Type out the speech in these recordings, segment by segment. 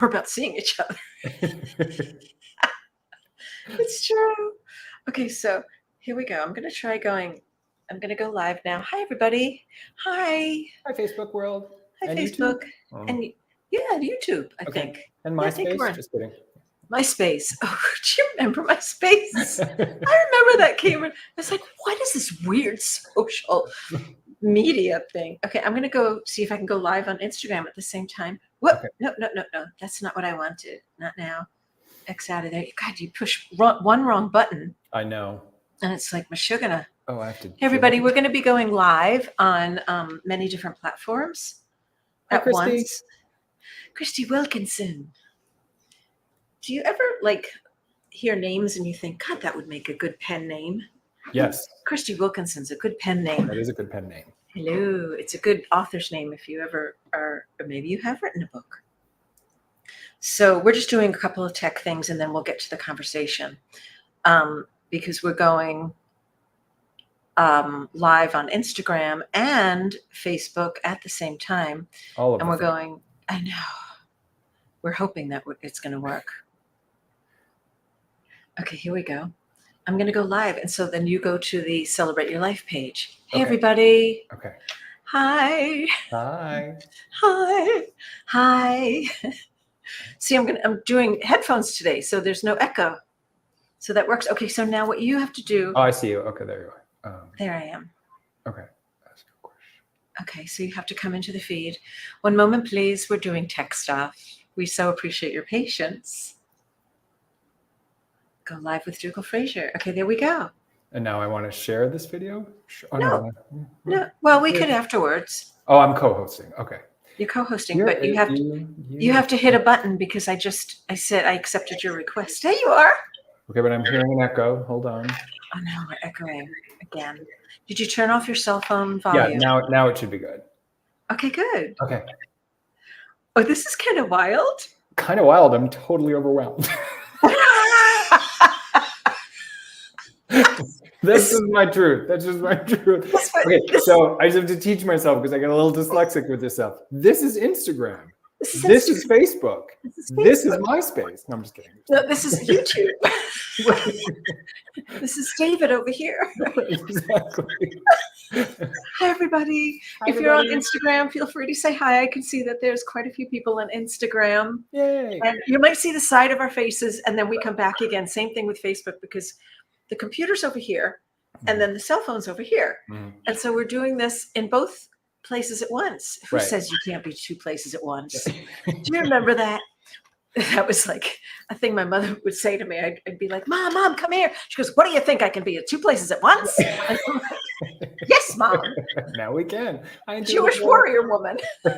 we're about seeing each other. It's true. Okay, so here we go. I'm going to go live now. Hi, everybody. Hi. Hi, Facebook world. Hi, and Facebook. YouTube? And YouTube, I think. And Yeah, I think MySpace? Just kidding. MySpace. Oh, do you remember MySpace? I remember that came in. I was like, what is this weird social media thing? Okay, I'm going to go see if I can go live on Instagram at the same time. What? Okay. No. That's not what I wanted. Not now. X out of there. God, you push one wrong button. I know. And it's like, Mashugana. Oh, I have to. Hey, everybody, we're going to be going live on many different platforms at once. Christy Wilkinson. Do you ever hear names and you think, God, that would make a good pen name? Yes. Christy Wilkinson's a good pen name. That is a good pen name. Hello. It's a good author's name if you ever are, or maybe you have written a book. So we're just doing a couple of tech things and then we'll get to the conversation because we're going live on Instagram and Facebook at the same time. All of we're going, I know, we're hoping that it's going to work. Okay, here we go. I'm going to go live. And so then you go to the Celebrate Your Life page. Hey, everybody. Okay. Hi. Hi. Hi. Hi. See, I'm doing headphones today, so there's no echo. So that works. Okay, so now what you have to do. Oh, I see you. Okay, there you are. There I am. Okay. That's a good question. Okay, so you have to come into the feed. One moment, please. We're doing tech stuff. We so appreciate your patience. Go live with Dougall Fraser. Okay, there we go. And now I want to share this video? Oh, no. Well, we could afterwards. Oh, I'm co-hosting. Okay. You're co-hosting, but you have to hit a button because I said I accepted your request. There you are. Okay, but I'm hearing an echo. Hold on. Oh no, we're echoing again. Did you turn off your cell phone volume? Yeah, now it should be good. Okay, good. Okay. Oh, this is kind of wild. Kind of wild. I'm totally overwhelmed. This is my truth. That's just my truth. Okay, so I just have to teach myself because I get a little dyslexic with this stuff. This is Instagram. This is Facebook. This is MySpace. No, I'm just kidding. No, this is YouTube. This is David over here. Exactly. Hi, everybody. If you're on Instagram, feel free to say hi. I can see that there's quite a few people on Instagram. Yay. And you might see the side of our faces, and then we come back again. Same thing with Facebook because the computer's over here, and then the cell phone's over here. And so we're doing this in both places at once. Who says you can't be two places at once? Do you remember that? That was like a thing my mother would say to me. I'd be like, Mom, come here. She goes, what do you think? I can be at two places at once? Yes, Mom. Now we can. Jewish warrior woman. All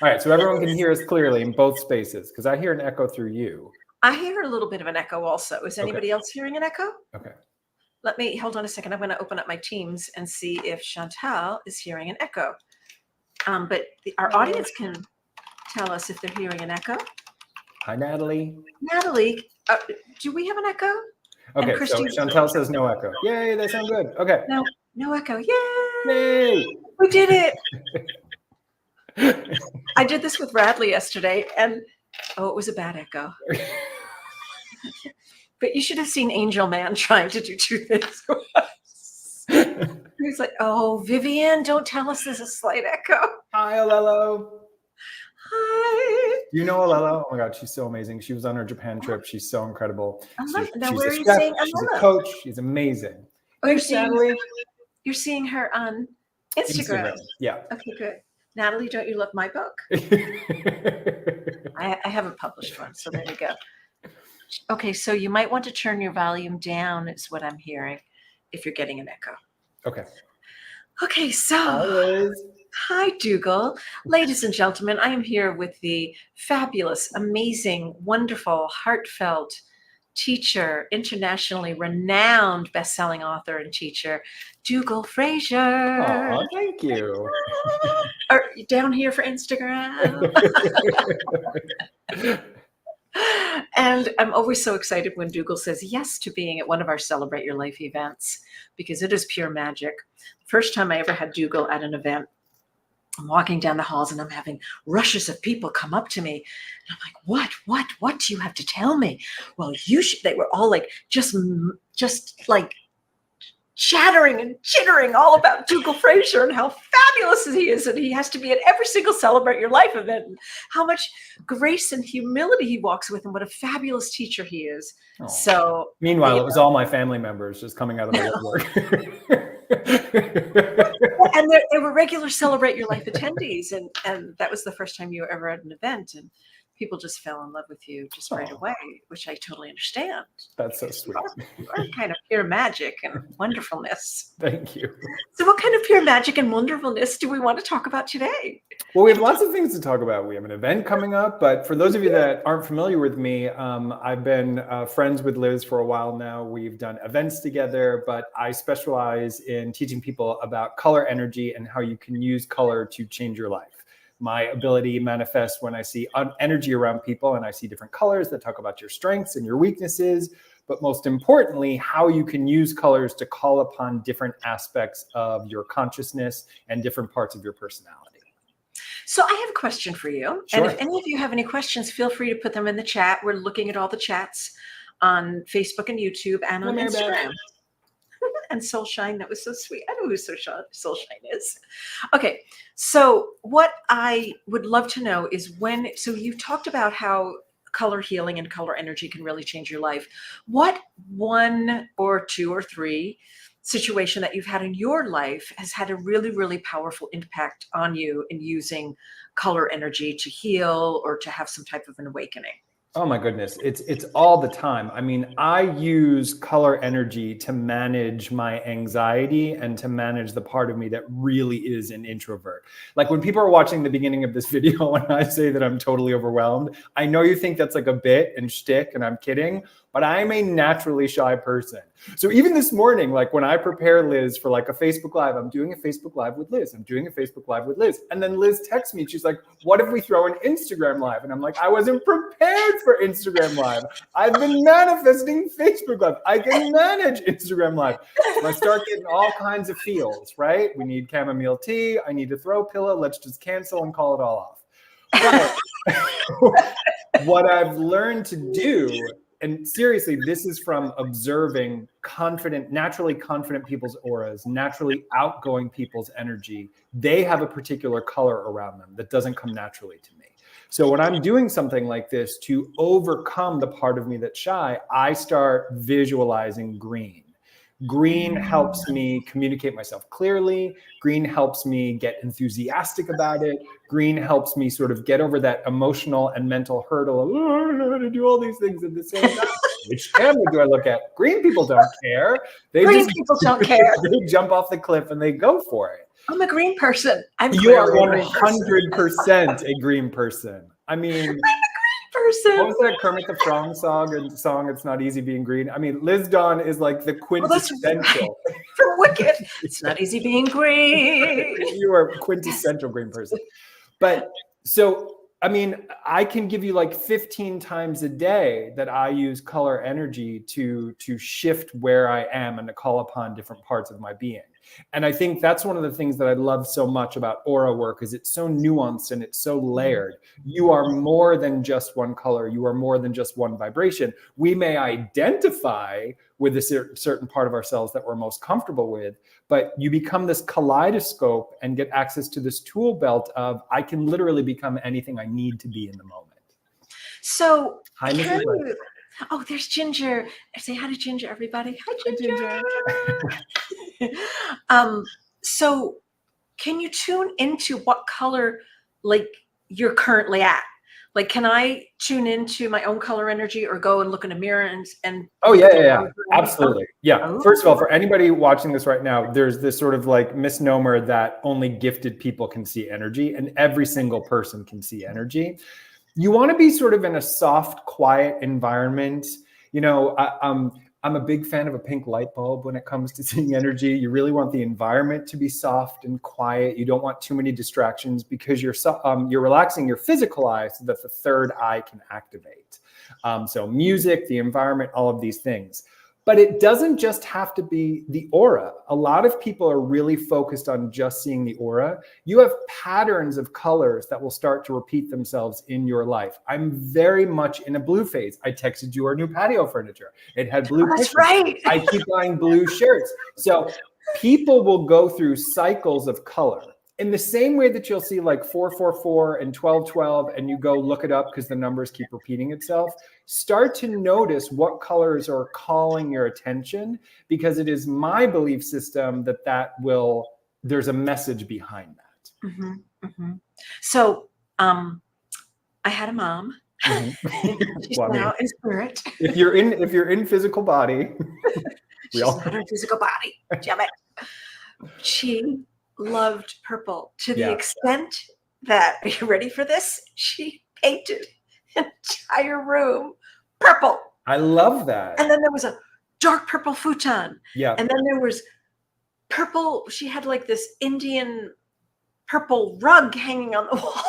right, so everyone can hear us clearly in both spaces because I hear an echo through you. I hear a little bit of an echo also. Is anybody else hearing an echo? Okay. Hold on a second. I'm going to open up my Teams and see if Chantal is hearing an echo. But our audience can tell us if they're hearing an echo. Hi, Natalie. Natalie, do we have an echo? Okay, so Chantal says no echo. Yay, they sound good. Okay. No echo. Yay! Yay! We did it. I did this with Radley yesterday, and it was a bad echo. But you should have seen Angel Man trying to do two things for us. He was like, oh, Vivian, don't tell us there's a slight echo. Hi, Olelo. Hi. You know Olelo? Oh my God, she's so amazing. She was on her Japan trip. She's so incredible. Now, where are you seeing Olelo? She's a coach. She's amazing. Oh, you're seeing her on Instagram. Yeah. Okay, good. Natalie, don't you love my book? I haven't published one, so there you go. Okay, so you might want to turn your volume down, is what I'm hearing, if you're getting an echo. Okay. Okay, so hi, Dougall. Ladies and gentlemen, I am here with the fabulous, amazing, wonderful, heartfelt teacher, internationally renowned best-selling author and teacher, Dougall Fraser. Oh, thank you. Are you down here for Instagram? And I'm always so excited when Dougall says yes to being at one of our Celebrate Your Life events because it is pure magic. First time I ever had Dougall at an event, I'm walking down the halls and I'm having rushes of people come up to me. And I'm like, what do you have to tell me? Well, you should, they were all like, just like chattering and chittering all about Dougall Fraser and how fabulous he is. And he has to be at every single Celebrate Your Life event, and how much grace and humility he walks with, and what a fabulous teacher he is. Oh. So meanwhile, it was all my family members just coming out of the woodwork. And they were regular Celebrate Your Life attendees. And that was the first time you were ever at an event. And people just fell in love with you just right away, which I totally understand. That's so sweet. You are kind of pure magic and wonderfulness. Thank you. So what kind of pure magic and wonderfulness do we want to talk about today? Well, we have lots of things to talk about. We have an event coming up, but for those of you that aren't familiar with me, I've been friends with Liz for a while now. We've done events together, but I specialize in teaching people about color energy and how you can use color to change your life. My ability manifests when I see energy around people, and I see different colors that talk about your strengths and your weaknesses, but most importantly, how you can use colors to call upon different aspects of your consciousness and different parts of your personality. So I have a question for you. Sure. And if any of you have any questions, feel free to put them in the chat. We're looking at all the chats on Facebook and YouTube and on Instagram. And Soulshine, that was so sweet. I know who Soulshine is. Okay, so what I would love to know is so you've talked about how color healing and color energy can really change your life. What one or two or three situation that you've had in your life has had a really, really powerful impact on you in using color energy to heal or to have some type of an awakening? Oh my goodness, it's all the time. I mean, I use color energy to manage my anxiety and to manage the part of me that really is an introvert. Like when people are watching the beginning of this video and I say that I'm totally overwhelmed, I know you think that's like a bit and shtick and I'm kidding, but I'm a naturally shy person. So even this morning, like when I prepare Liz for like a Facebook Live, I'm doing a Facebook Live with Liz. I'm doing a Facebook Live with Liz. And then Liz texts me. She's like, what if we throw an Instagram Live? And I'm like, I wasn't prepared for Instagram Live. I've been manifesting Facebook Live. I can manage Instagram Live. And I start getting all kinds of feels, right? We need chamomile tea. I need a throw pillow. Let's just cancel and call it all off. But what I've learned to do, and seriously, this is from observing naturally confident people's auras, naturally outgoing people's energy. They have a particular color around them that doesn't come naturally to me. So when I'm doing something like this to overcome the part of me that's shy, I start visualizing green. Green helps me communicate myself clearly. Green helps me get enthusiastic about it. Green helps me sort of get over that emotional and mental hurdle of, oh, I don't know how to do all these things at the same time. Which camera do I look at? Green people don't care. Green people don't care. They jump off the cliff and they go for it. I'm a green person. You are 100% a green person. I mean, person. What was that Kermit the Frog song? It's not easy being green. I mean, Liz Dawn is like the quintessential. From Wicked. It's not easy being green. You are a quintessential green person. But so, I mean, I can give you like 15 times a day that I use color energy to shift where I am and to call upon different parts of my being. And I think that's one of the things that I love so much about aura work is it's so nuanced and it's so layered. You are more than just one color. You are more than just one vibration. We may identify with a certain part of ourselves that we're most comfortable with, but you become this kaleidoscope and get access to this tool belt of I can literally become anything I need to be in the moment. So hi, Mrs. Oh, there's Ginger. Say hi to Ginger, everybody. Hi, Ginger. So can you tune into what color like you're currently at? Like, can I tune into my own color energy or go and look in a mirror and Oh, yeah. Absolutely. Yeah. Oh. First of all, for anybody watching this right now, there's this sort of like misnomer that only gifted people can see energy, and every single person can see energy. You want to be sort of in a soft, quiet environment. You know, I'm a big fan of a pink light bulb when it comes to seeing energy. You really want the environment to be soft and quiet. You don't want too many distractions because you're relaxing your physical eye so that the third eye can activate. So music, the environment, all of these things. But it doesn't just have to be the aura. A lot of people are really focused on just seeing the aura. You have patterns of colors that will start to repeat themselves in your life. I'm very much in a blue phase. I texted you our new patio furniture. It had blue cushions. That's right. I keep buying blue shirts. So people will go through cycles of color. In the same way that you'll see like 444 and 1212, and you go look it up because the numbers keep repeating itself, start to notice what colors are calling your attention, because it is my belief system that there's a message behind that. Mm-hmm, mm-hmm. So I had a mom. Mm-hmm. She's now in spirit. If you're in physical body, she's not in physical body. Damn it. She loved purple to the extent that, are you ready for this? She painted an entire room purple. I love that. And then there was a dark purple futon. Yeah. And then there was purple. She had like this Indian purple rug hanging on the wall.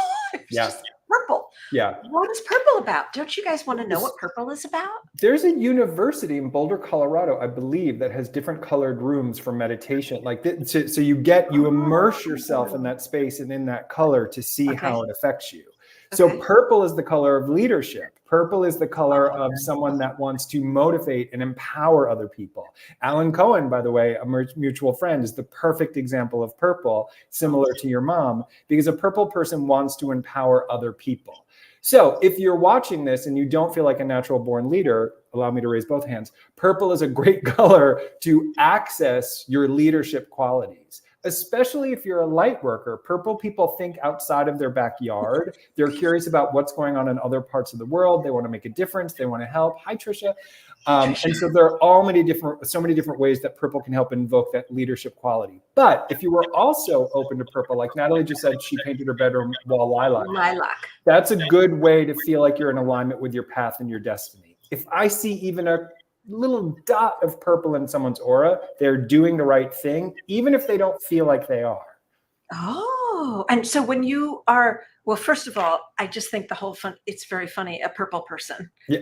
Just purple. Yeah. What is purple about? Don't you guys want to know what purple is about? There's a university in Boulder, Colorado, I believe, that has different colored rooms for meditation. Like so you immerse yourself in that space and in that color to see how it affects you. So purple is the color of leadership. Purple is the color of someone that wants to motivate and empower other people. Alan Cohen, by the way, a mutual friend, is the perfect example of purple, similar to your mom, because a purple person wants to empower other people. So if you're watching this and you don't feel like a natural born leader, allow me to raise both hands. Purple is a great color to access your leadership qualities. Especially if you're a light worker. Purple people think outside of their backyard. They're curious about what's going on in other parts of the world. They want to make a difference. They want to help. Hi, Trisha. And so there are so many different ways that purple can help invoke that leadership quality. But if you were also open to purple, like Natalie just said, she painted her bedroom wall lilac. That's a good way to feel like you're in alignment with your path and your destiny. If I see even a little dot of purple in someone's aura, they're doing the right thing, even if they don't feel like they are. Oh, and so when you are, well, first of all, I just think it's very funny, a purple person. Yeah,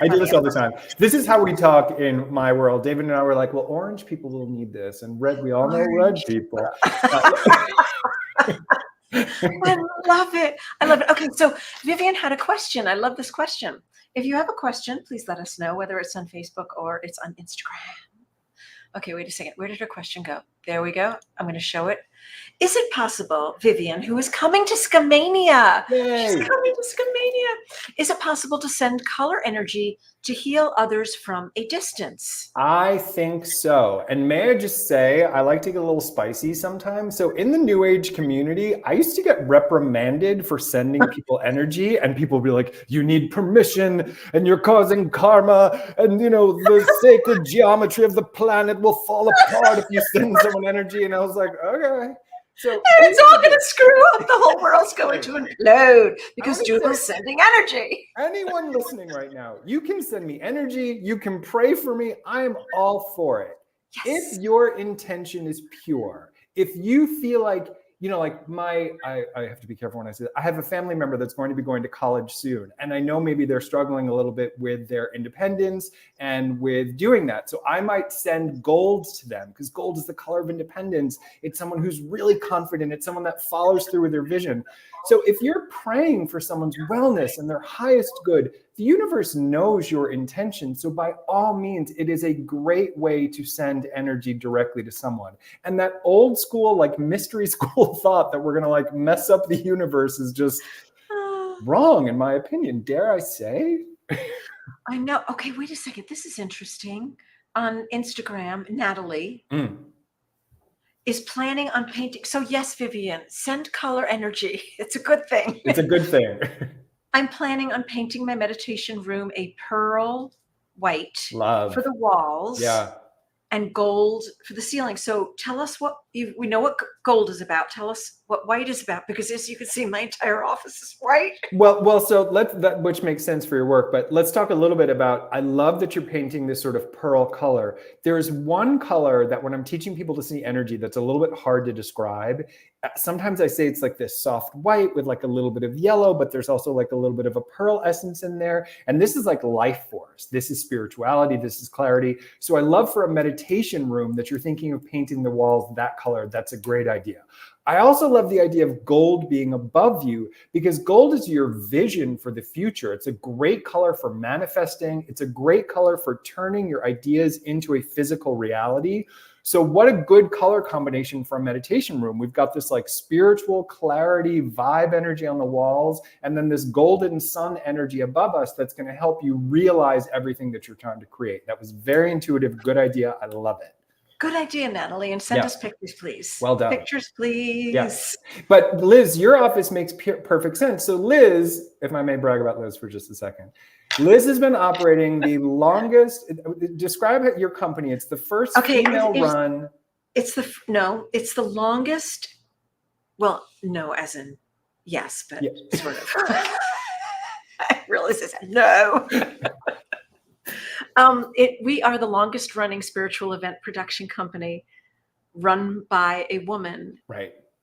I do this all the time. This is how we talk in my world. David and I were like, well, orange people will need this, and red, we all know red people. I love it. Okay, so Vivian had a question. I love this question. If you have a question, please let us know, whether it's on Facebook or it's on Instagram. Okay, wait a second. Where did her question go? There we go. I'm going to show it. Is it possible, Vivian, who is coming to Scamania? She's coming to Scamania. Is it possible to send color energy to heal others from a distance? I think so. And may I just say, I like to get a little spicy sometimes. So in the New Age community, I used to get reprimanded for sending people energy, and people would be like, you need permission and you're causing karma, and the sacred geometry of the planet will fall apart if you send someone energy. And I was like, okay. So and it's all going to screw up. The whole world's going to implode because Dougall's sending energy. Anyone listening right now, you can send me energy. You can pray for me. I am all for it. Yes. If your intention is pure, if you feel like, I have to be careful when I say that. I have a family member that's going to be going to college soon. And I know maybe they're struggling a little bit with their independence and with doing that. So I might send gold to them, because gold is the color of independence. It's someone who's really confident. It's someone that follows through with their vision. So if you're praying for someone's wellness and their highest good, the universe knows your intention. So by all means, it is a great way to send energy directly to someone. And that old school, mystery school thought that we're going to mess up the universe is just wrong, in my opinion. Dare I say? I know. Okay, wait a second. This is interesting. On Instagram, Natalie is planning on painting. So yes, Vivian, send color energy. It's a good thing. It's a good thing. I'm planning on painting my meditation room a pearl white for the walls. Yeah. And gold for the ceiling. So tell us we know what gold is about. Tell us what white is about, because as you can see, my entire office is white. Well, so which makes sense for your work, but let's talk a little bit about, I love that you're painting this sort of pearl color. There's one color that when I'm teaching people to see energy, that's a little bit hard to describe. Sometimes I say it's like this soft white with like a little bit of yellow, but there's also like a little bit of a pearl essence in there. And this is like life force. This is spirituality. This is clarity. So I love for a meditation room that you're thinking of painting the walls that color. That's a great idea. I also love the idea of gold being above you, because gold is your vision for the future. It's a great color for manifesting. It's a great color for turning your ideas into a physical reality. So what a good color combination for a meditation room. We've got this like spiritual clarity vibe energy on the walls, and then this golden sun energy above us that's going to help you realize everything that you're trying to create. That was very intuitive. Good idea. I love it. Good idea, Natalie. And send us pictures, please. Well done. Pictures, please. Yes. But Liz, your office makes perfect sense. So Liz, if I may brag about Liz for just a second, Liz has been operating the longest. Describe your company. It's the first female run. It's the longest. Well, no, as in yes, but sort of. I realize it's no. We are the longest running spiritual event production company run by a woman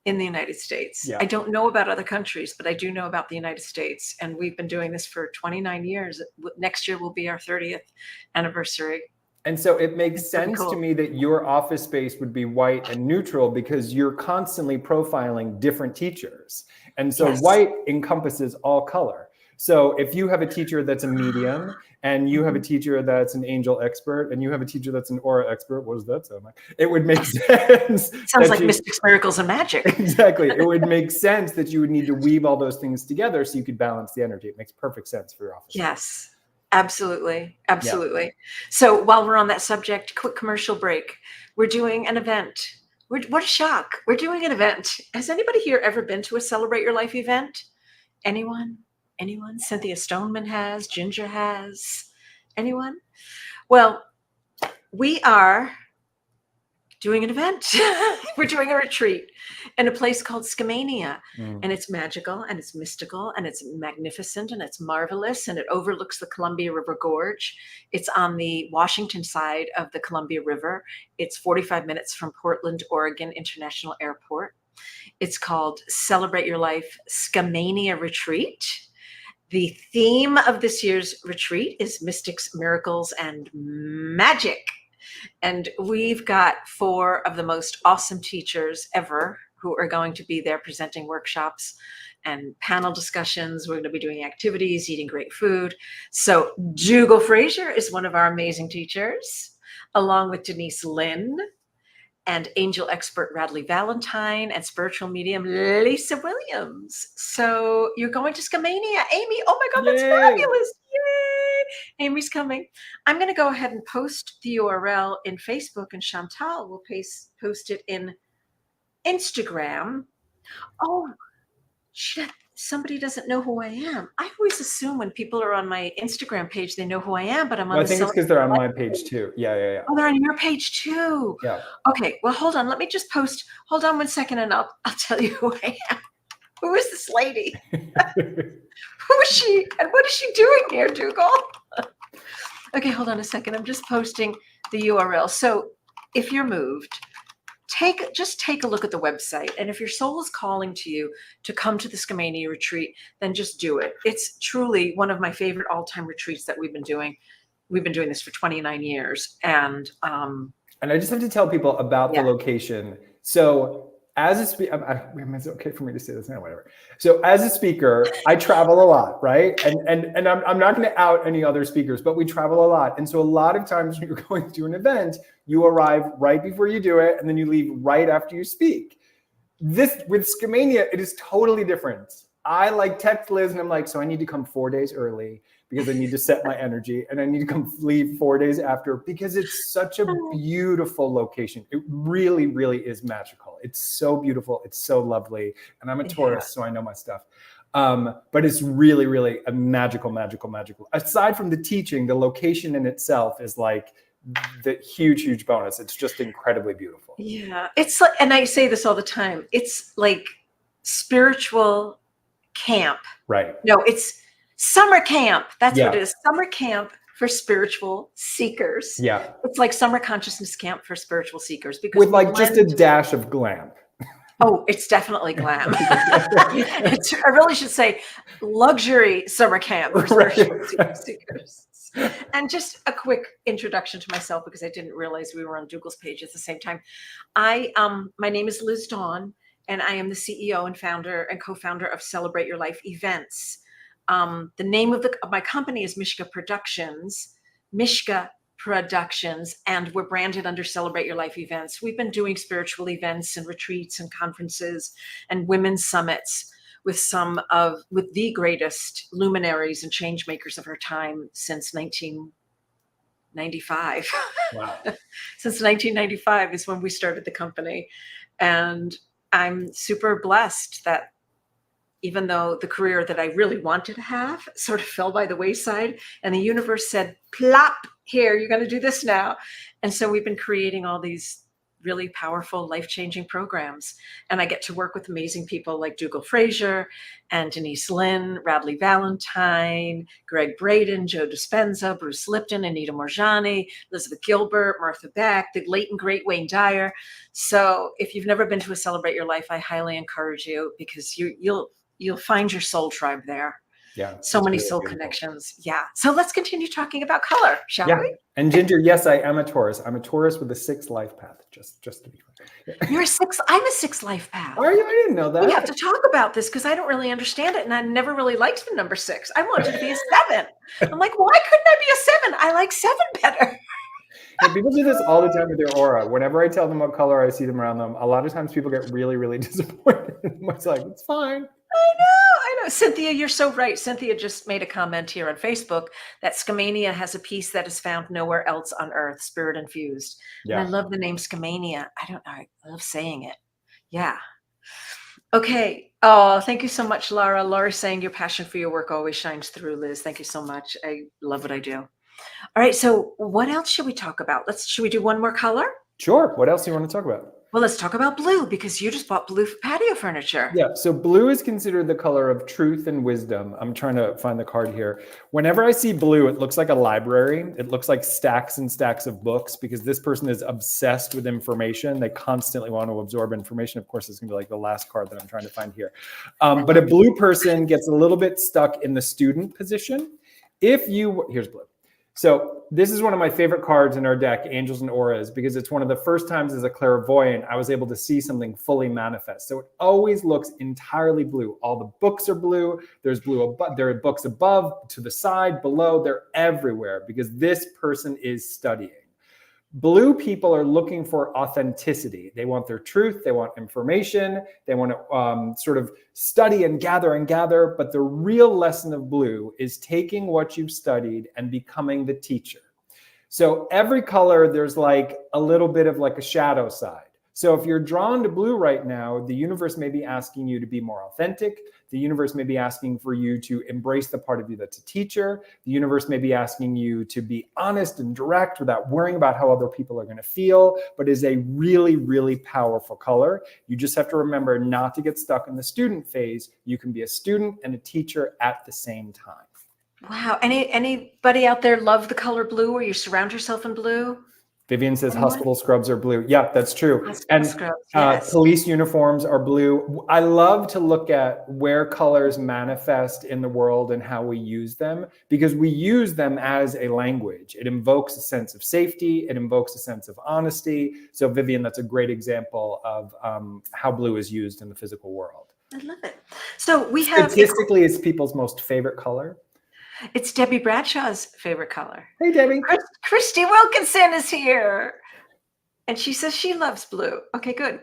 in the United States. I don't know about other countries, but I do know about the United States. And we've been doing this for 29 years. Next year will be our 30th anniversary. And so it makes sense to me that your office space would be white and neutral, because you're constantly profiling different teachers. And so white encompasses all color. So if you have a teacher that's a medium, and you have a teacher that's an angel expert, and you have a teacher that's an aura expert, what does that sound like? It would make sense. Sounds like mystics, miracles, and magic. Exactly. It would make sense that you would need to weave all those things together so you could balance the energy. It makes perfect sense for your office. Yes, absolutely. Absolutely. Yeah. So while we're on that subject, quick commercial break. We're doing an event. What a shock. We're doing an event. Has anybody here ever been to a Celebrate Your Life event? Anyone? Anyone? Cynthia Stoneman has, Ginger has. Anyone? Well, we are doing an event. We're doing a retreat in a place called Skamania. And it's magical, and it's mystical, and it's magnificent, and it's marvelous, and it overlooks the Columbia River Gorge. It's on the Washington side of the Columbia River. It's 45 minutes from Portland, Oregon International Airport. It's called Celebrate Your Life Skamania Retreat. The theme of this year's retreat is mystics, miracles, and magic. And we've got 4 of the most awesome teachers ever who are going to be there presenting workshops and panel discussions. We're going to be doing activities, eating great food. So Dougall Fraser is one of our amazing teachers, along with Denise Lynn, and angel expert Radley Valentine, and spiritual medium Lisa Williams. So you're going to Skamania. Amy, oh my God, that's fabulous. Yay. Amy's coming. I'm going to go ahead and post the URL in Facebook, and Chantal will post it in Instagram. Oh, shit. Somebody doesn't know who I am. I always assume when people are on my Instagram page, they know who I am, but I'm on I think it's because they're on my page too. Yeah. Oh, they're on your page too. Yeah. Okay. Well, hold on. Let me just post. Hold on 1 second, and I'll tell you who I am. Who is this lady? Who is she? And what is she doing here, Dougall? Okay, hold on a second. I'm just posting the URL. So if you're moved, just take a look at the website. And if your soul is calling to you to come to the Skamania retreat, then just do it. It's truly one of my favorite all-time retreats that we've been doing. We've been doing this for 29 years. And I just have to tell people about the location. So as a speaker, it's okay for me to say this now, whatever. So as a speaker, I travel a lot, right? And I'm not going to out any other speakers, but we travel a lot. And so a lot of times when you're going to an event, you arrive right before you do it, and then you leave right after you speak. This with Skamania, it is totally different. I like text Liz and I'm like, so I need to come 4 days early because I need to set my energy, and I need to leave 4 days after because it's such a beautiful location. It really, really is magical. It's so beautiful. It's so lovely. And I'm a Taurus, so I know my stuff. But it's really, really a magical. Aside from the teaching, the location in itself is like the huge bonus. It's just incredibly beautiful. Yeah. It's like, and I say this all the time, it's like spiritual camp. Right. No, it's summer camp. That's Yeah. what it is. Summer camp for spiritual seekers. Yeah. It's like summer consciousness camp for spiritual seekers, because with like just a dash of glam. Oh, it's definitely glam. I really should say luxury summer camp for spiritual seekers. And just a quick introduction to myself, because I didn't realize we were on Dougall's page at the same time. My name is Liz Dawn, and I am the CEO and founder and co-founder of Celebrate Your Life Events. The name of my company is Mishka Productions, and we're branded under Celebrate Your Life Events. We've been doing spiritual events and retreats and conferences and women's summits with the greatest luminaries and change makers of our time since 1995. Wow. Since 1995 is when we started the company. And I'm super blessed that even though the career that I really wanted to have sort of fell by the wayside, and the universe said, plop, here, you're going to do this now. And so we've been creating all these really powerful, life-changing programs. And I get to work with amazing people like Dougall Fraser and Denise Lynn, Radley Valentine, Greg Braden, Joe Dispenza, Bruce Lipton, Anita Morjani, Elizabeth Gilbert, Martha Beck, the late and great Wayne Dyer. So if you've never been to a Celebrate Your Life, I highly encourage you, because you'll find your soul tribe there. Yeah. So many soul connections. Yeah. So let's continue talking about color, shall we? And Ginger, yes, I am a Taurus. I'm a Taurus with a 6 life path, just to be clear. Yeah. You're a 6. I'm a 6 life path. Are you? I didn't know that. We have to talk about this, because I don't really understand it. And I never really liked the number 6. I wanted to be a 7. I'm like, why couldn't I be a 7? I like 7 better. Yeah, people do this all the time with their aura. Whenever I tell them what color I see them around them, a lot of times people get really disappointed. It's like, it's fine. I know. Cynthia, you're so right. Cynthia just made a comment here on Facebook that Scamania has a piece that is found nowhere else on Earth, spirit infused. Yeah. And I love the name Scamania. I don't know. I love saying it. Yeah. Okay. Oh, thank you so much, Laura. Laura's saying your passion for your work always shines through, Liz. Thank you so much. I love what I do. All right. So what else should we talk about? Should we do one more color? Sure. What else do you want to talk about? Well, let's talk about blue, because you just bought blue patio furniture. Yeah, so blue is considered the color of truth and wisdom. I'm trying to find the card here. Whenever I see blue, it looks like a library. It looks like stacks and stacks of books, because this person is obsessed with information. They constantly want to absorb information. Of course, it's going to be like the last card that I'm trying to find here. But a blue person gets a little bit stuck in the student position. Here's blue. So this is one of my favorite cards in our deck, Angels and Auras, because it's one of the first times as a clairvoyant I was able to see something fully manifest. So it always looks entirely blue. All the books are blue. There's blue above. There are books above, to the side, below. They're everywhere, because this person is studying. Blue people are looking for authenticity. They want their truth. They want information. They want to sort of study and gather. But the real lesson of blue is taking what you've studied and becoming the teacher. So every color, there's like a little bit of like a shadow side. So if you're drawn to blue right now, the universe may be asking you to be more authentic. The universe may be asking for you to embrace the part of you that's a teacher. The universe may be asking you to be honest and direct without worrying about how other people are going to feel, but is a really powerful color. You just have to remember not to get stuck in the student phase. You can be a student and a teacher at the same time. Wow. Anybody out there love the color blue, or you surround yourself in blue? Vivian says hospital scrubs are blue. Yeah, that's true. And yes. Police uniforms are blue. I love to look at where colors manifest in the world and how we use them, because we use them as a language. It invokes a sense of safety. It invokes a sense of honesty. So Vivian, that's a great example of how blue is used in the physical world. I love it. So we have— Statistically, it's people's most favorite color. It's Debbie Bradshaw's favorite color. Hey, Debbie. Christy Wilkinson is here. And she says she loves blue. Okay, good.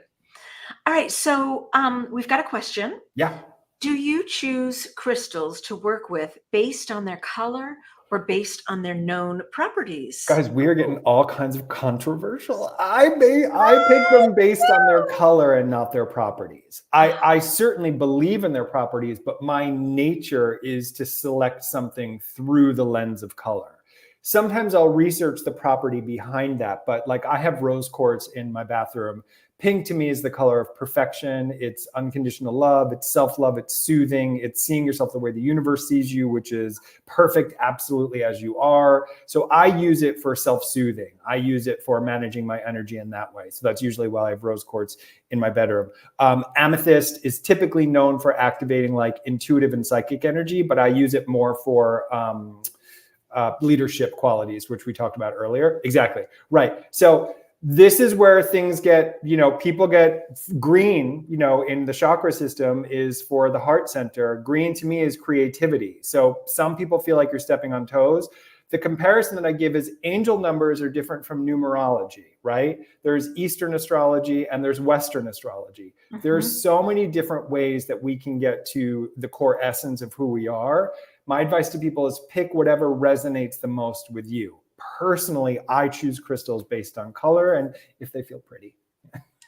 All right. So we've got a question. Yeah. Do you choose crystals to work with based on their color or based on their known properties? Guys, we are getting all kinds of controversial. I pick them based on their color and not their properties. I certainly believe in their properties, but my nature is to select something through the lens of color. Sometimes I'll research the property behind that, but like I have rose quartz in my bathroom. Pink to me is the color of perfection. It's unconditional love. It's self-love. It's soothing. It's seeing yourself the way the universe sees you, which is perfect, absolutely as you are. So I use it for self-soothing. I use it for managing my energy in that way. So that's usually why I have rose quartz in my bedroom. Amethyst is typically known for activating like intuitive and psychic energy, but I use it more for leadership qualities, which we talked about earlier. Exactly. Right. So this is where things get, people get green, in the chakra system is for the heart center. Green to me is creativity. So some people feel like you're stepping on toes. The comparison that I give is angel numbers are different from numerology, right? There's Eastern astrology and there's Western astrology. Mm-hmm. There's so many different ways that we can get to the core essence of who we are. My advice to people is pick whatever resonates the most with you. Personally, I choose crystals based on color and if they feel pretty.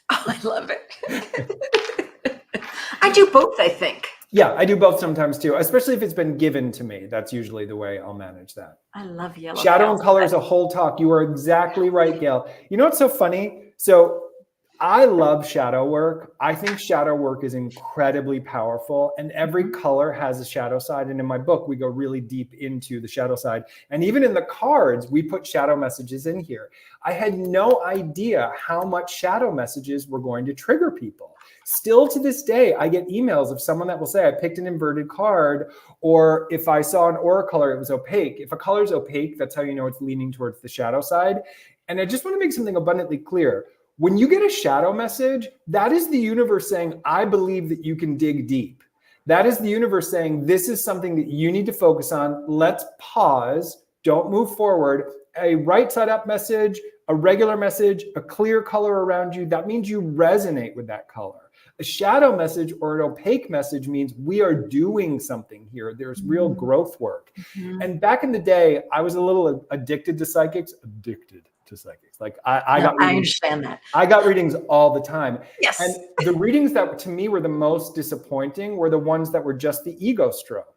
Oh, I love it. I do both, I think. Yeah, I do both sometimes too, especially if it's been given to me. That's usually the way I'll manage that. I love yellow. Shadow and color is a whole talk. You are exactly right, Gail. You know what's so funny? So I love shadow work. I think shadow work is incredibly powerful and every color has a shadow side. And in my book, we go really deep into the shadow side. And even in the cards, we put shadow messages in here. I had no idea how much shadow messages were going to trigger people. Still to this day, I get emails of someone that will say, I picked an inverted card, or if I saw an aura color, it was opaque. If a color is opaque, that's how you know it's leaning towards the shadow side. And I just want to make something abundantly clear. When you get a shadow message, that is the universe saying, I believe that you can dig deep. That is the universe saying, this is something that you need to focus on. Let's pause. Don't move forward. A right side up message, a regular message, a clear color around you, that means you resonate with that color. A shadow message or an opaque message means we are doing something here. There's real growth work. Mm-hmm. And back in the day, I was a little addicted to psychics. Like I got readings, I understand that. I got readings all the time. Yes. And the readings that to me were the most disappointing were the ones that were just the ego stroke.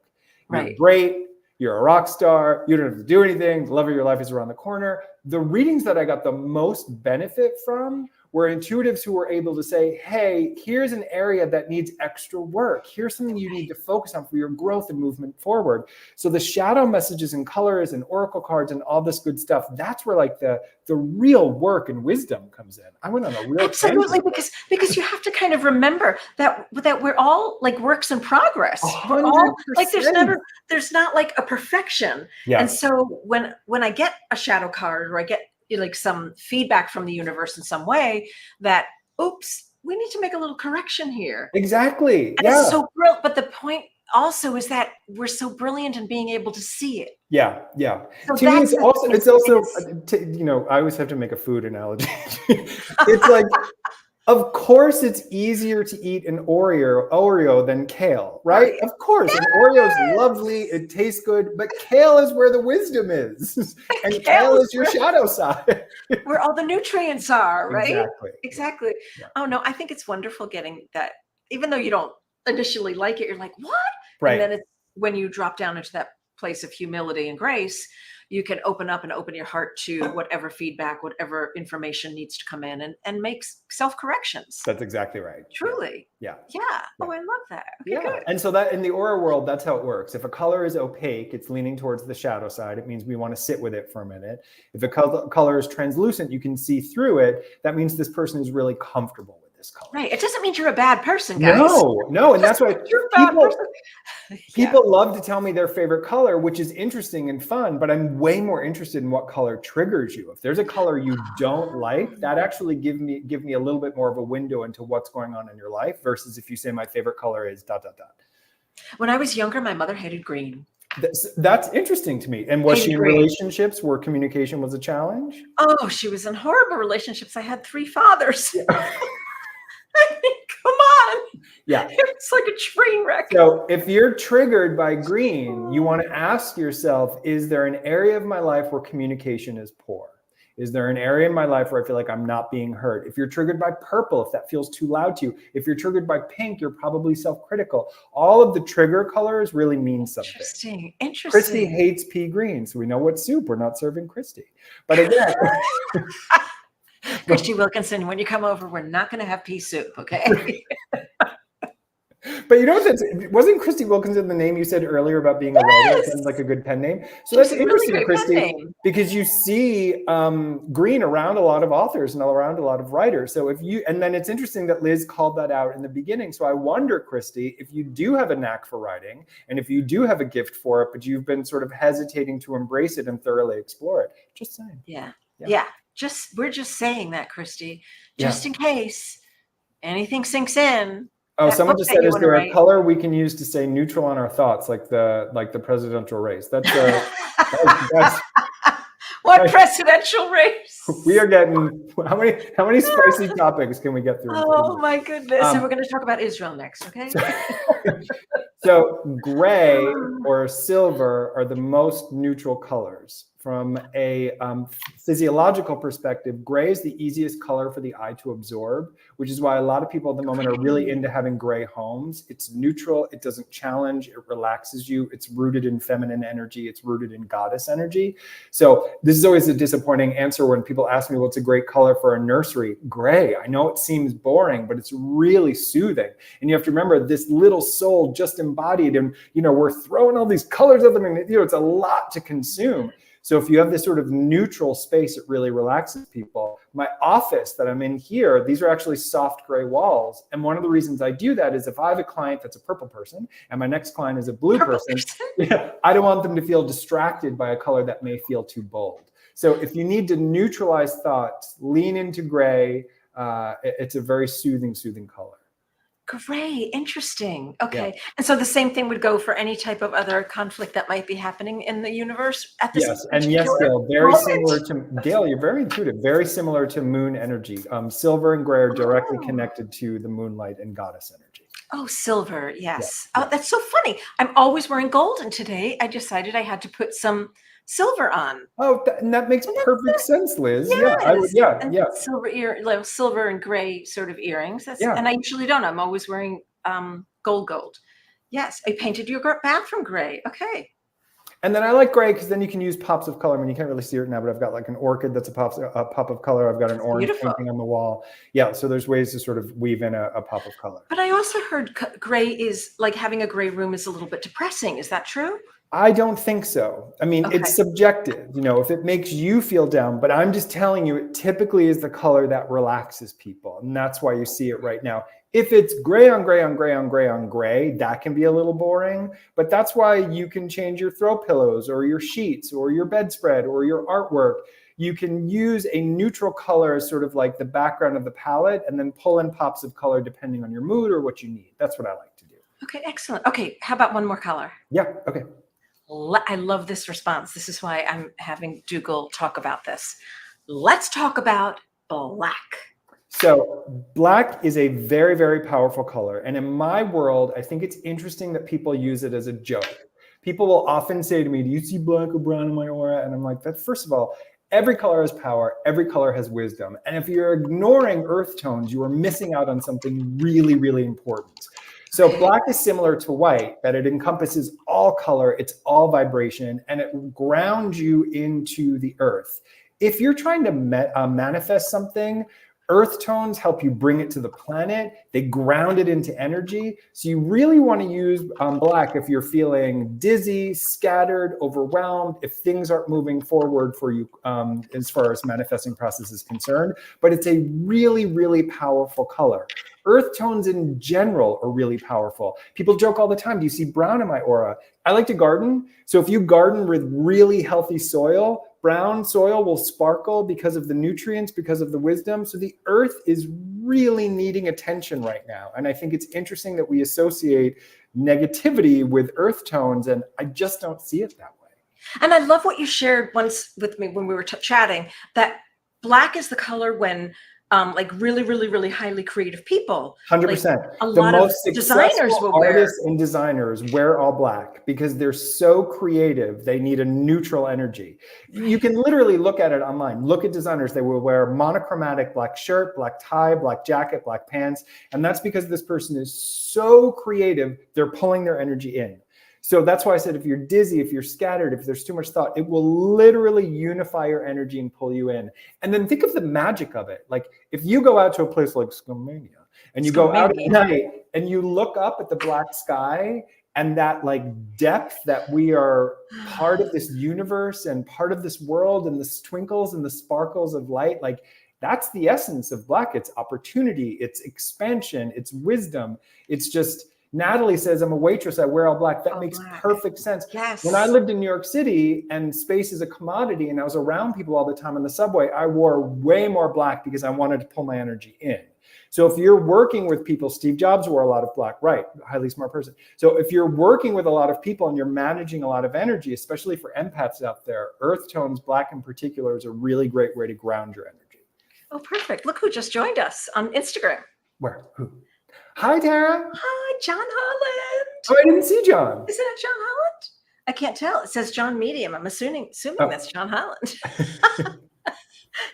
You're right. Great. You're a rock star. You don't have to do anything. The love of your life is around the corner. The readings that I got the most benefit from were intuitives who were able to say, hey, here's an area that needs extra work. Here's something you need to focus on for your growth and movement forward. So the shadow messages and colors and oracle cards and all this good stuff, that's where like the real work and wisdom comes in. I went on a real absolutely because you have to kind of remember that we're all like works in progress. 100%. We're all like there's not like a perfection. Yeah. And so when I get a shadow card or I get like some feedback from the universe in some way that, oops, we need to make a little correction here. Exactly. And it's so brilliant. But the point also is that we're so brilliant in being able to see it. Yeah. Yeah. So to me, it's also, I always have to make a food analogy. It's like, of course, it's easier to eat an Oreo than kale, right? Of course, yes! An Oreo is lovely, it tastes good, but kale is where the wisdom is, and kale is your shadow side, where all the nutrients are, right? Exactly. Yeah. Oh no, I think it's wonderful getting that. Even though you don't initially like it, you're like, what? Right. And then it's when you drop down into that place of humility and grace, you can open up and open your heart to whatever feedback, whatever information needs to come in and make self-corrections. That's exactly right. Truly. Yeah. Yeah. Oh, I love that. Okay, good. And so that in the aura world, that's how it works. If a color is opaque, it's leaning towards the shadow side. It means we want to sit with it for a minute. If a color is translucent, you can see through it. That means this person is really comfortable with this color. Right. It doesn't mean you're a bad person, guys. No. And that's why people love to tell me their favorite color, which is interesting and fun, but I'm way more interested in what color triggers you. If there's a color you don't like, that actually give me a little bit more of a window into what's going on in your life versus if you say my favorite color is ... When I was younger, my mother hated green. That's interesting to me. And was she in relationships where communication was a challenge? Oh, she was in horrible relationships. I had 3 fathers. Yeah. I mean, come on. Yeah. It's like a train wreck. So if you're triggered by green, you want to ask yourself, is there an area of my life where communication is poor? Is there an area in my life where I feel like I'm not being heard? If you're triggered by purple, if that feels too loud to you, if you're triggered by pink, you're probably self-critical. All of the trigger colors really mean something. Interesting. Interesting. Christy hates pea green, so we know what soup we're not serving Christy. But again, Christy Wilkinson, when you come over, we're not going to have pea soup, okay? But you know what? Wasn't Christy Wilkinson the name you said earlier about being a writer? It sounds like a good pen name. So that's interesting, really Christy, because you see green around a lot of authors and around a lot of writers. So and then it's interesting that Liz called that out in the beginning. So I wonder, Christy, if you do have a knack for writing, and if you do have a gift for it, but you've been sort of hesitating to embrace it and thoroughly explore it. Just saying. Yeah. We're just saying that, Christy, just in case anything sinks in. Oh, someone just said, is there a color we can use to say neutral on our thoughts, like the presidential race? That's what presidential race? We are getting how many spicy topics can we get through? Oh my goodness! And we're going to talk about Israel next, okay? So gray or silver are the most neutral colors. From a physiological perspective, gray is the easiest color for the eye to absorb, which is why a lot of people at the moment are really into having gray homes. It's neutral, it doesn't challenge, it relaxes you, it's rooted in feminine energy, it's rooted in goddess energy. So this is always a disappointing answer when people ask me what's a great color for a nursery. Gray. I know it seems boring, but it's really soothing. And you have to remember, this little soul just embodied, and we're throwing all these colors at them, and it's a lot to consume. So if you have this sort of neutral space, it really relaxes people. My office that I'm in here, these are actually soft gray walls. And one of the reasons I do that is if I have a client that's a purple person and my next client is a blue person, I don't want them to feel distracted by a color that may feel too bold. So if you need to neutralize thoughts, lean into gray. It's a very soothing color. Great, interesting. Okay, and so the same thing would go for any type of other conflict that might be happening in the universe at this. Yes, and yes, Gail, very similar to Gail. You're very intuitive. Very similar to moon energy. Silver and gray are directly connected to the moonlight and goddess energy. Oh, silver, yes. Oh, that's so funny. I'm always wearing gold, and today I decided I had to put some silver on. Oh, and that makes perfect sense, Liz. Yes. Yeah. Silver and gray sort of earrings. And I usually don't. I'm always wearing gold. Yes, I painted your bathroom gray. Okay. And then I like gray because then you can use pops of color. I mean, you can't really see it now, but I've got like an orchid that's a pop of color. I've got an orange painting on the wall. Yeah, so there's ways to sort of weave in a pop of color. But I also heard gray is like having a gray room is a little bit depressing. Is that true? I don't think so. I mean, it's subjective, if it makes you feel down, but I'm just telling you, it typically is the color that relaxes people. And that's why you see it right now. If it's gray on gray on gray on gray on gray, that can be a little boring, but that's why you can change your throw pillows or your sheets or your bedspread or your artwork. You can use a neutral color as sort of like the background of the palette and then pull in pops of color depending on your mood or what you need. That's what I like to do. Okay, excellent. Okay, how about one more color? Yeah, okay. I love this response. This is why I'm having Dougall talk about this. Let's talk about black. So black is a very, very powerful color. And in my world, I think it's interesting that people use it as a joke. People will often say to me, do you see black or brown in my aura? And I'm like, first of all, every color has power. Every color has wisdom. And if you're ignoring earth tones, you are missing out on something really, really important. So black is similar to white, that it encompasses all color, it's all vibration, and it grounds you into the earth. If you're trying to manifest something, earth tones help you bring it to the planet. They ground it into energy. So you really want to use black if you're feeling dizzy, scattered, overwhelmed, if things aren't moving forward for you as far as manifesting process is concerned. But it's a really, really powerful color. Earth tones in general are really powerful. People joke all the time, do you see brown in my aura? I like to garden. So if you garden with really healthy soil, brown soil will sparkle because of the nutrients, because of the wisdom. So the earth is really needing attention right now. And I think it's interesting that we associate negativity with earth tones, and I just don't see it that way. And I love what you shared once with me when we were chatting, that black is the color when like really, really, really highly creative people. 100%. Like a The lot of most designers successful will wear. artists and designers wear all black because they're so creative. They need a neutral energy. You can literally look at it online. Look at designers. They will wear monochromatic black shirt, black tie, black jacket, black pants. And that's because this person is so creative. They're pulling their energy in. So that's why I said, if you're dizzy, if you're scattered, if there's too much thought, it will literally unify your energy and pull you in. And then think of the magic of it. Like if you go out to a place like Scomania and you go out at night and you look up at the black sky and that like depth that we are part of this universe and part of this world and the twinkles and the sparkles of light, like that's the essence of black. It's opportunity, it's expansion, it's wisdom. It's just, Natalie says, I'm a waitress, I wear all black. That makes perfect sense. Yes. When I lived in New York City and space is a commodity and I was around people all the time on the subway, I wore way more black because I wanted to pull my energy in. So if you're working with people, Steve Jobs wore a lot of black, right? Highly smart person. So if you're working with a lot of people and you're managing a lot of energy, especially for empaths out there, earth tones, black in particular, is a really great way to ground your energy. Oh, perfect. Look who just joined us on Instagram. Where? Who? Hi, Tara. Hi, John Holland. Oh, I didn't see John. Isn't it John Holland? I can't tell. It says John Medium. I'm assuming that's John Holland.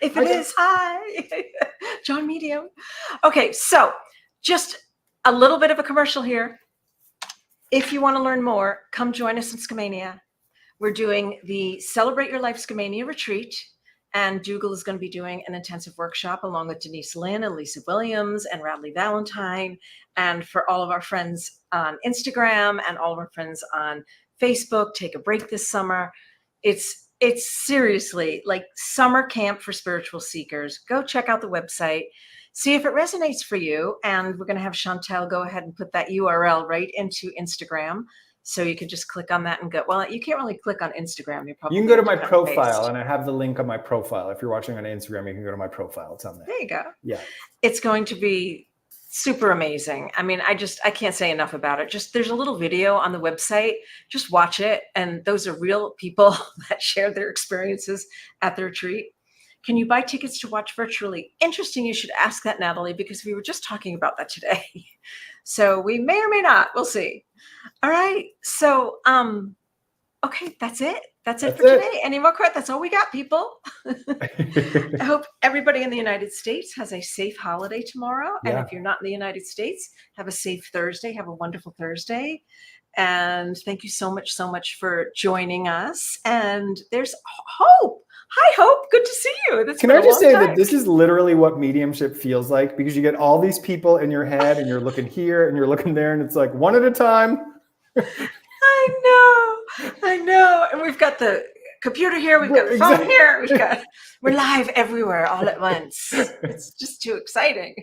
If it is, hi. John Medium. Okay, so just a little bit of a commercial here. If you want to learn more, come join us in Scomania. We're doing the Celebrate Your Life Scomania retreat. And Dougall is going to be doing an intensive workshop along with Denise Lynn and Lisa Williams and Radley Valentine. And for all of our friends on Instagram and all of our friends on Facebook, take a break this summer. It's seriously like summer camp for spiritual seekers. Go check out the website, see if it resonates for you. And we're going to have Chantel go ahead and put that URL right into Instagram. So you can just click on that and go, well, you can't really click on Instagram. You can go to my profile and I have the link on my profile. If you're watching on Instagram, you can go to my profile. It's on there. There you go. Yeah. It's going to be super amazing. I mean, I can't say enough about it. Just there's a little video on the website. Just watch it. And those are real people that share their experiences at the retreat. Can you buy tickets to watch virtually? Interesting. You should ask that, Natalie, because we were just talking about that today. So we may or may not. We'll see. All right. So, okay, that's it. That's it for today. Any more questions? That's all we got, people. I hope everybody in the United States has a safe holiday tomorrow. Yeah. And if you're not in the United States, have a safe Thursday. Have a wonderful Thursday. And thank you so much for joining us. And there's Hope. Hi, Hope. Good to see you. Can I just say that this is literally what mediumship feels like? Because you get all these people in your head and you're looking here and you're looking there and it's like one at a time. I know. And we've got the computer here. We've got the phone here. We're live everywhere all at once. It's just too exciting.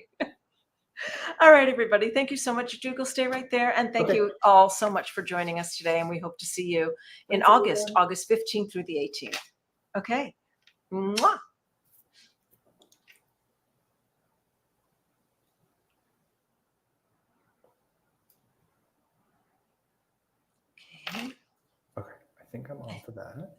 All right, everybody. Thank you so much. Dougall, stay right there. And thank you all so much for joining us today. And we hope to see you in August 15th through the 18th. Okay. Mwah. Okay, I think I'm off of that.